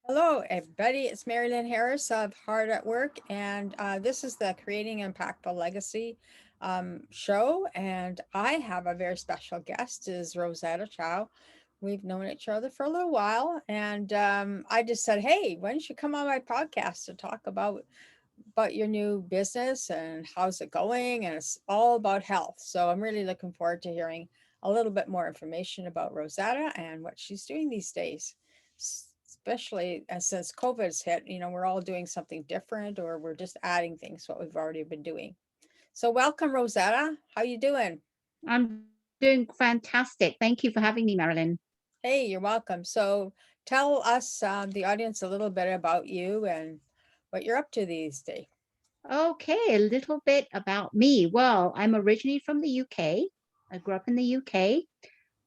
Hello, everybody. It's Mari-Lyn Harris of Hard at Work, and this is the Creating Impactful Legacy show. And I have a very special guest, is Rosetta Chow. We've known each other for a little while, and I just said, "Hey, why don't you come on my podcast to talk about your new business and how's it going?" And it's all about health. So I'm really looking forward to hearing a little bit more information about Rosetta and what she's doing these days, especially since COVID's hit. We're all doing something different, or we're just adding things to what we've already been doing. So welcome, Rosetta. How you doing? I'm doing fantastic. Thank you for having me, Marilyn. Hey, you're welcome. So tell us, the audience, a little bit about you and what you're up to these days. Okay, a little bit about me. Well, I'm originally from the UK. I grew up in the UK.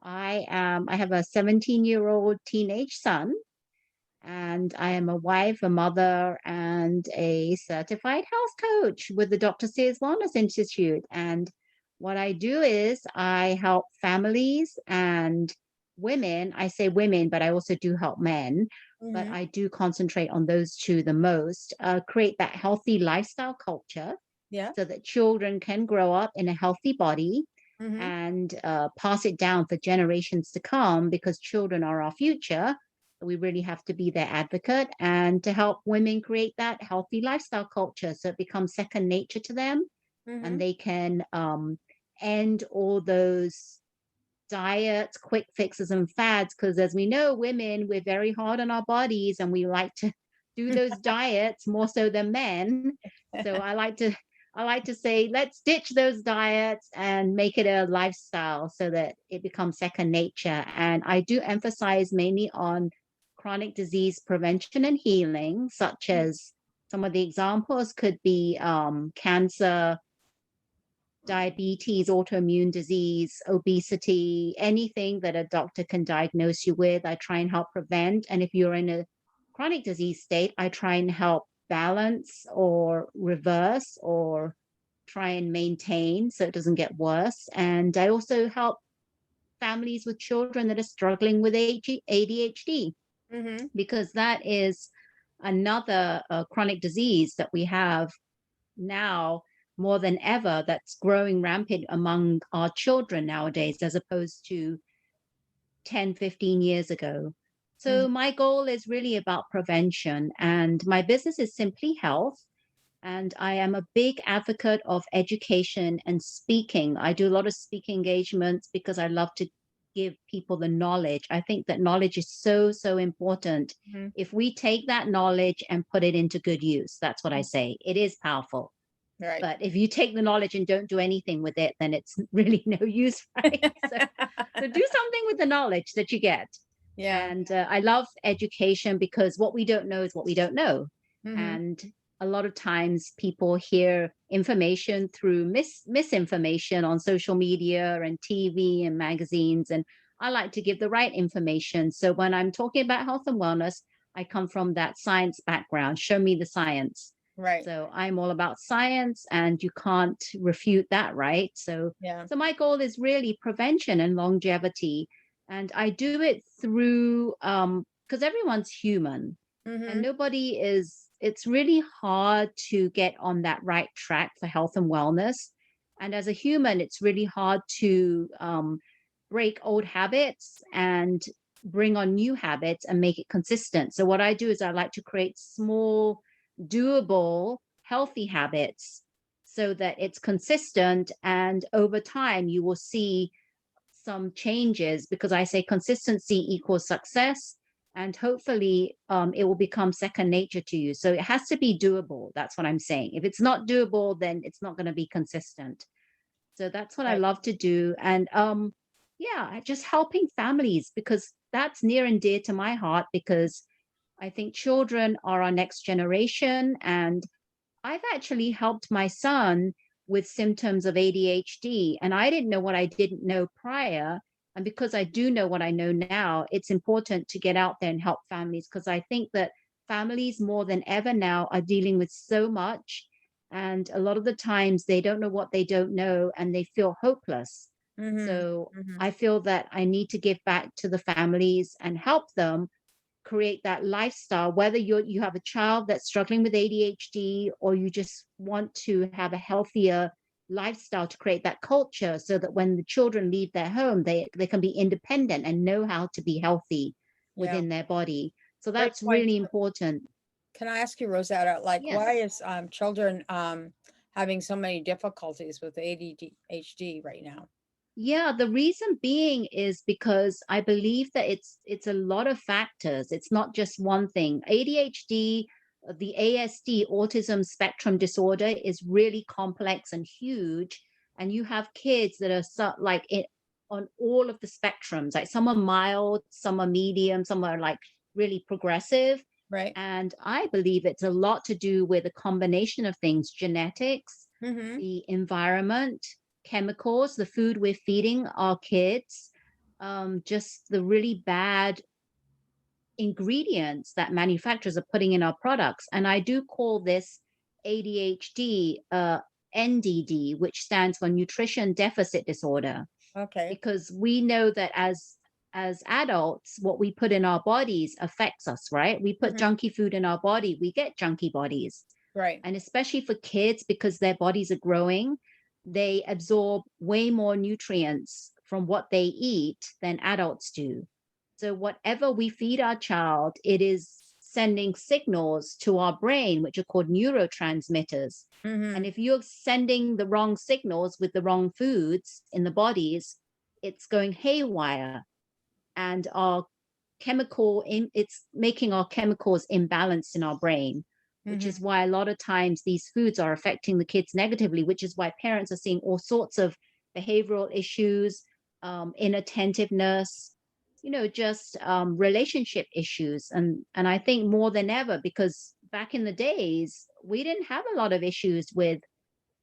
I have a 17-year-old teenage son, and I am a wife, a mother, and a certified health coach with the Dr. Sears Wellness Institute. And what I do is I help families and women. I say women, but I also do help men. But Mm-hmm. I do concentrate on those two the most, create that healthy lifestyle culture Yeah. so that children can grow up in a healthy body Mm-hmm. and pass it down for generations to come because children are our future. We really have to be their advocate and to help women create that healthy lifestyle culture so it becomes second nature to them Mm-hmm. and they can end all those diets, quick fixes, and fads. Because as we know, women, we're very hard on our bodies and we like to do those diets more so than men. So I like to say, let's ditch those diets and make it a lifestyle so that it becomes second nature. And I do emphasize mainly on chronic disease prevention and healing, such as some of the examples could be cancer, diabetes, autoimmune disease, obesity, anything that a doctor can diagnose you with, I try and help prevent. And if you're in a chronic disease state, I try and help balance or reverse or try and maintain so it doesn't get worse. And I also help families with children that are struggling with ADHD Mm-hmm. because that is another chronic disease that we have now more than ever that's growing rampant among our children nowadays as opposed to 10, 15 years ago. So my goal is really about prevention and my business is Simply Health. And I am a big advocate of education and speaking. I do a lot of speaking engagements because I love to give people the knowledge. I think that knowledge is so, so important. Mm-hmm. If we take that knowledge and put it into good use, that's what I say. It is powerful. Right. But if you take the knowledge and don't do anything with it, then it's really no use, right? So do something with the knowledge that you get. Yeah. And I love education because what we don't know is what we don't know. Mm-hmm. And a lot of times people hear information through misinformation on social media and TV and magazines. And I like to give the right information. So when I'm talking about health and wellness, I come from that science background. Show me the science. Right. So I'm all about science and you can't refute that, right? So Yeah. so my goal is really prevention and longevity. And I do it through because everyone's human and Mm-hmm. nobody is it's really hard to get on that right track for health and wellness. And as a human, it's really hard to break old habits and bring on new habits and make it consistent. So what I do is I like to create small doable, healthy habits so that it's consistent. And over time, you will see some changes because I say consistency equals success. And hopefully, it will become second nature to you. So it has to be doable. That's what I'm saying. If it's not doable, then it's not going to be consistent. So that's what I Right. love to do. And yeah, just helping families because that's near and dear to my heart because I think children are our next generation. And I've actually helped my son with symptoms of ADHD, and I didn't know what I didn't know prior. And because I do know what I know now, it's important to get out there and help families because I think that families more than ever now are dealing with so much. And a lot of the times they don't know what they don't know and they feel hopeless. Mm-hmm. So Mm-hmm. I feel that I need to give back to the families and help them create that lifestyle, whether you have a child that's struggling with ADHD, or you just want to have a healthier lifestyle, to create that culture so that when the children leave their home, they can be independent and know how to be healthy Yeah. within their body. So Great that's point. really important. Can I ask you, Rosetta, like why Yes. is children having so many difficulties with ADHD right now? Yeah, the reason being is because I believe that it's a lot of factors. It's not just one thing. ADHD, the ASD, autism spectrum disorder, is really complex and huge. And you have kids that are like it on all of the spectrums. Like some are mild, some are medium, some are like really progressive. Right. And I believe it's a lot to do with a combination of things: genetics, Mm-hmm. the environment, chemicals, the food we're feeding our kids, just the really bad ingredients that manufacturers are putting in our products. And I do call this ADHD NDD, which stands for nutrition deficit disorder, Okay. because we know that as adults, what we put in our bodies affects us, right? We put Mm-hmm. junky food in our body, we get junky bodies. Right. And especially for kids, because their bodies are growing, they absorb way more nutrients from what they eat than adults do. So whatever we feed our child, it is sending signals to our brain, which are called neurotransmitters. Mm-hmm. And if you're sending the wrong signals with the wrong foods in the bodies, it's going haywire, and our it's making our chemicals imbalanced in our brain, which is Mm-hmm. why a lot of times these foods are affecting the kids negatively, which is why parents are seeing all sorts of behavioral issues, inattentiveness, just relationship issues. And I think more than ever, because back in the days we didn't have a lot of issues with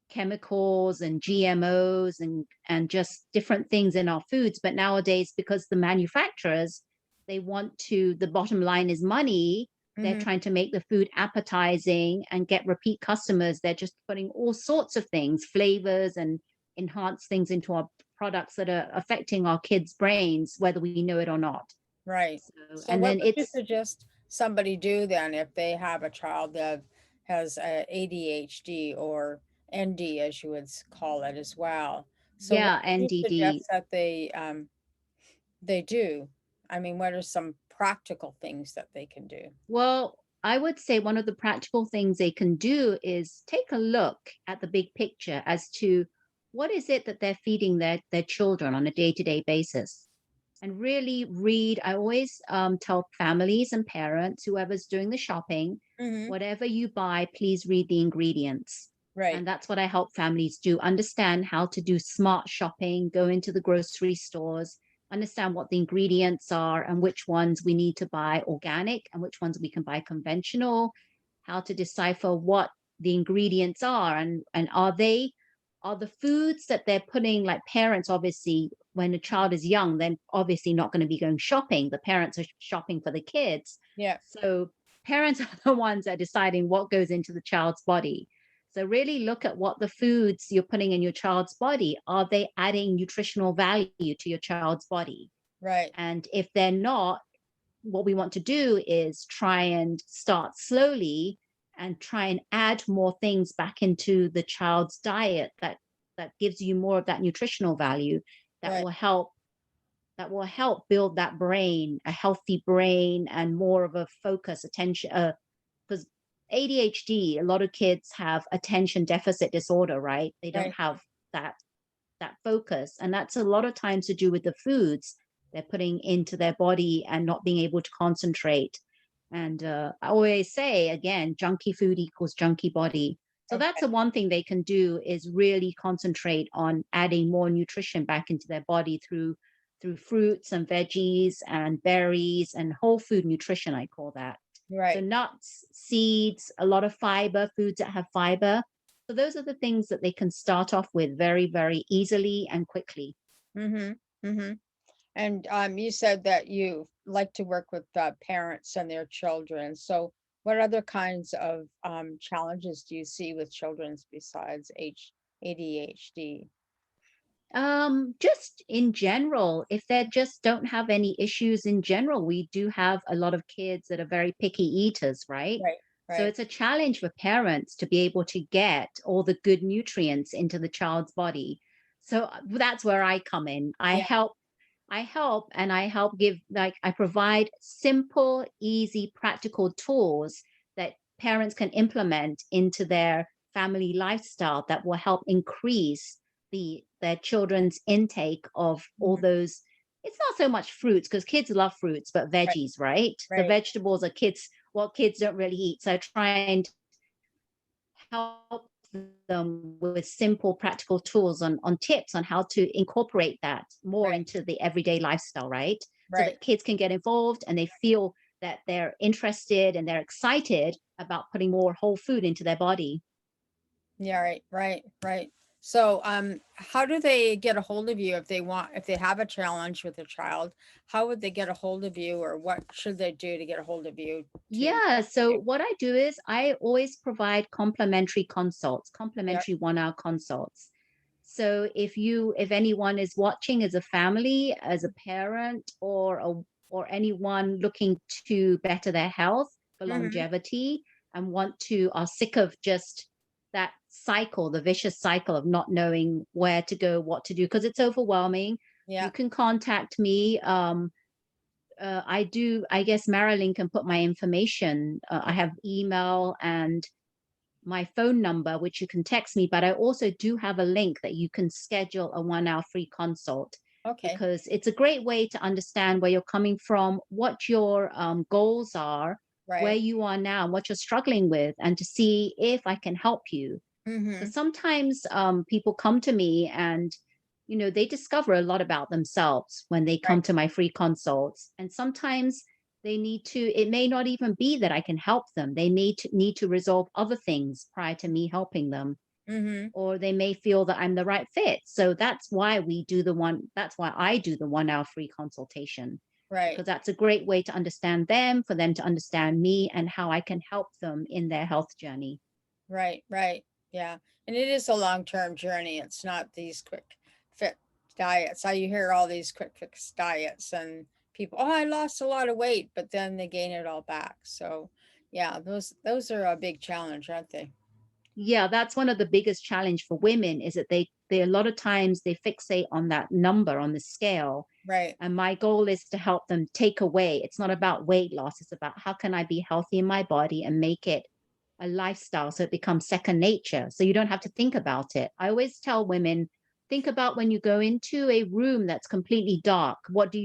chemicals and GMOs and just different things in our foods. But nowadays, because the manufacturers, they want to, the bottom line is money. They're Mm-hmm. trying to make the food appetizing and get repeat customers. They're just putting all sorts of things, flavors and enhanced things into our products that are affecting our kids' brains, whether we know it or not. Right. So, So and what then would you it's, suggest somebody do then if they have a child that has ADHD or ND, as you would call it as well? So what yeah, do you NDD. suggest that they do? I mean, what are some practical things that they can do? Well, I would say one of the practical things they can do is take a look at the big picture as to what is it that they're feeding their children on a day-to-day basis, and really read. I always tell families and parents, whoever's doing the shopping, Mm-hmm. whatever you buy, please read the ingredients. Right. And that's what I help families do: understand how to do smart shopping, go into the grocery stores, understand what the ingredients are and which ones we need to buy organic and which ones we can buy conventional, how to decipher what the ingredients are, and are the foods that they're putting, like parents, obviously when a child is young, then obviously not going to be going shopping. The parents are shopping for the kids. Yeah. So parents are the ones that are deciding what goes into the child's body. So really look at what the foods you're putting in your child's body, are they adding nutritional value to your child's body? Right. And if they're not, what we want to do is try and start slowly and try and add more things back into the child's diet that gives you more of that nutritional value, that Right. will help build that brain, a healthy brain, and more of a focus attention, because ADHD, a lot of kids have attention deficit disorder, right? They don't Right. have that that focus, and that's a lot of times to do with the foods they're putting into their body and not being able to concentrate. And I always say again, junky food equals junky body. So that's Okay. the one thing they can do, is really concentrate on adding more nutrition back into their body through fruits and veggies and berries and whole food nutrition, I call that. So Right. nuts, seeds, a lot of fiber, foods that have fiber. So those are the things that they can start off with very, very easily and quickly. Mm-hmm. Mm-hmm. And you said that you like to work with parents and their children. So, what other kinds of challenges do you see with children besides ADHD? Just in general, if they just don't have any issues in general, we do have a lot of kids that are very picky eaters, right? Right, So right. it's a challenge for parents to be able to get all the good nutrients into the child's body. So that's where I come in. Yeah, I help give, like, I provide simple, easy, practical tools that parents can implement into their family lifestyle that will help increase their children's intake of all mhm, those. It's not so much fruits because kids love fruits, but right, veggies, right? The right. vegetables are kids what kids don't really eat. So I try and help them with simple practical tools on tips on how to incorporate that more Right, into the everyday lifestyle, right? So right. that kids can get involved and they feel that they're interested and they're excited about putting more whole food into their body. Yeah, right, right, right. So, how do they get a hold of you if they want, if they have a challenge with a child? How would they get a hold of you, or what should they do to get a hold of you to Yeah, work with so you? what I do is I always provide Yeah, complimentary 1 hour consults. So if anyone is watching as a family, as a parent, or anyone looking to better their health for mm-hmm. longevity and are sick of just that cycle, the vicious cycle of not knowing where to go, what to do, because it's overwhelming, you Yeah, can contact me. I guess Mari-Lyn can put my information. I have email and my phone number, which you can text me, but I also do have a link that you can schedule a 1 hour free consult okay, because it's a great way to understand where you're coming from, what your goals are, where right. you are now, and what you're struggling with, and to see if I can help you. Mm-hmm. Because sometimes people come to me and they discover a lot about themselves when they Right. come to my free consults, and sometimes it may not even be that I can help them. They need to resolve other things prior to me helping them, Mm-hmm. or they may feel that I'm the right fit. So that's why I do the 1 hour free consultation, Right. because that's a great way to understand them, for them to understand me and how I can help them in their health journey. Right, right. Yeah. And it is a long-term journey. It's not these quick fit diets. I You hear all these quick fix diets and people, oh, I lost a lot of weight, but then they gain it all back. So, yeah, those are a big challenge, aren't they? Yeah, that's one of the biggest challenge for women, is that they a lot of times they fixate on that number on the scale. Right. And my goal is to help them take away. It's not about weight loss, it's about how can I be healthy in my body and make it a lifestyle so it becomes second nature. So you don't have to think about it. I always tell women, think about when you go into a room that's completely dark, what do?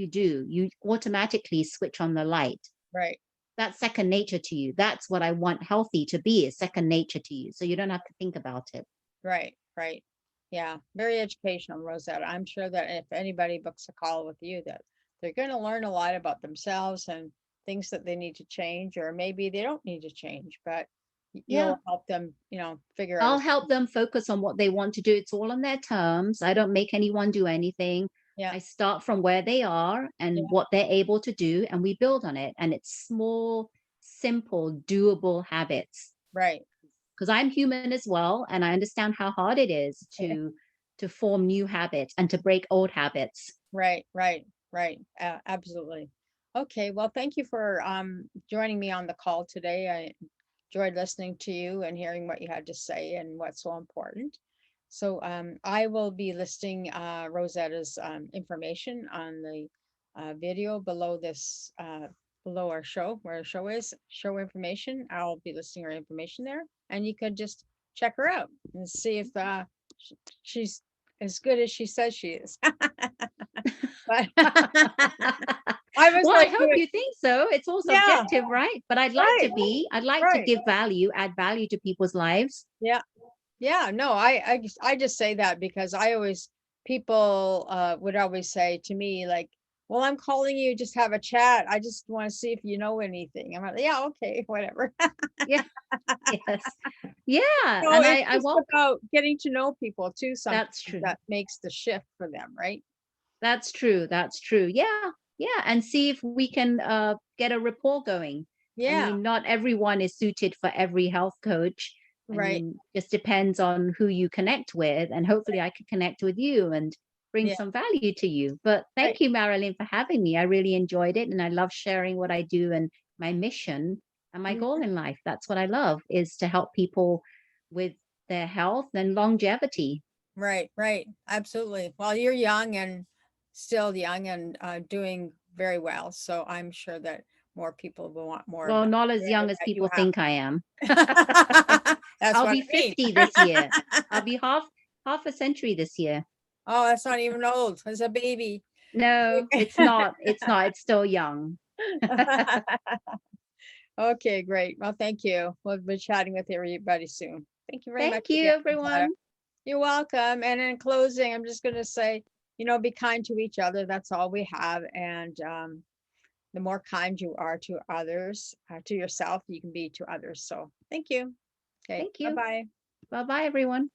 You automatically switch on the light. Right. That's second nature to you. That's what I want healthy to be, is second nature to you. So you don't have to think about it. Right. Right. Yeah. Very educational, Rosetta. I'm sure that if anybody books a call with you, that they're going to learn a lot about themselves and things that they need to change, or maybe they don't need to change, but Yeah. you'll help them, figure out I'll help them focus on what they want to do. It's all on their terms. I don't make anyone do anything. yeah. I start from where they are and Yeah. what they're able to do, and we build on it. And it's small, simple, doable habits. Right. Because I'm human as well, and I understand how hard it is to form new habits and to break old habits. Right, right, right. Absolutely. Okay, well, thank you for joining me on the call today. I enjoyed listening to you and hearing what you had to say and what's so important. So I will be listing Rosetta's information on the video below this below our show, where our show is, show information. I'll be listing her information there, and you could just check her out and see if sh- she's as good as she says she is. But I was Well, I like hope doing, you think so. It's all yeah, subjective, right? But I'd like right, to be. I'd like to right. give value, add value to people's lives. Yeah, yeah. No, I just say that because I always, people would always say to me like, well, I'm calling you, just have a chat. I just want to see if you know anything. I'm like, yeah, okay, whatever. Yeah, yes. Yeah, So and it's I just welcome. about getting to know people too, sometimes That's true. that makes the shift for them, right? That's true. That's true. Yeah, yeah, and see if we can get a rapport going. I Yeah, mean, not everyone is suited for every health coach. I right. mean, just depends on who you connect with, and hopefully, I can connect with you, and bring Yeah, some value to you. But right. thank you, Mari-Lyn, for having me. I really enjoyed it, and I love sharing what I do and my mission and my goal Mhm. in life. That's what I love, is to help people with their health and longevity. Right, right. Absolutely. Well, you're young and still young and doing very well. So I'm sure that more people will want more of Well, that not as experience young as that you people have. think I am. That's I'll what be I mean. 50 this year. I'll be half a century this year. Oh, that's not even old. It's a baby. No, it's not. It's not. It's still young. Okay, great. Well, thank you. We'll be chatting with everybody soon. Thank you very much Thank you, again, Rosetta. everyone. You're welcome. And in closing, I'm just going to say, be kind to each other. That's all we have. And the more kind you are to others, to yourself, you can be to others. So thank you. Okay. Thank Bye you. bye. Bye bye, everyone.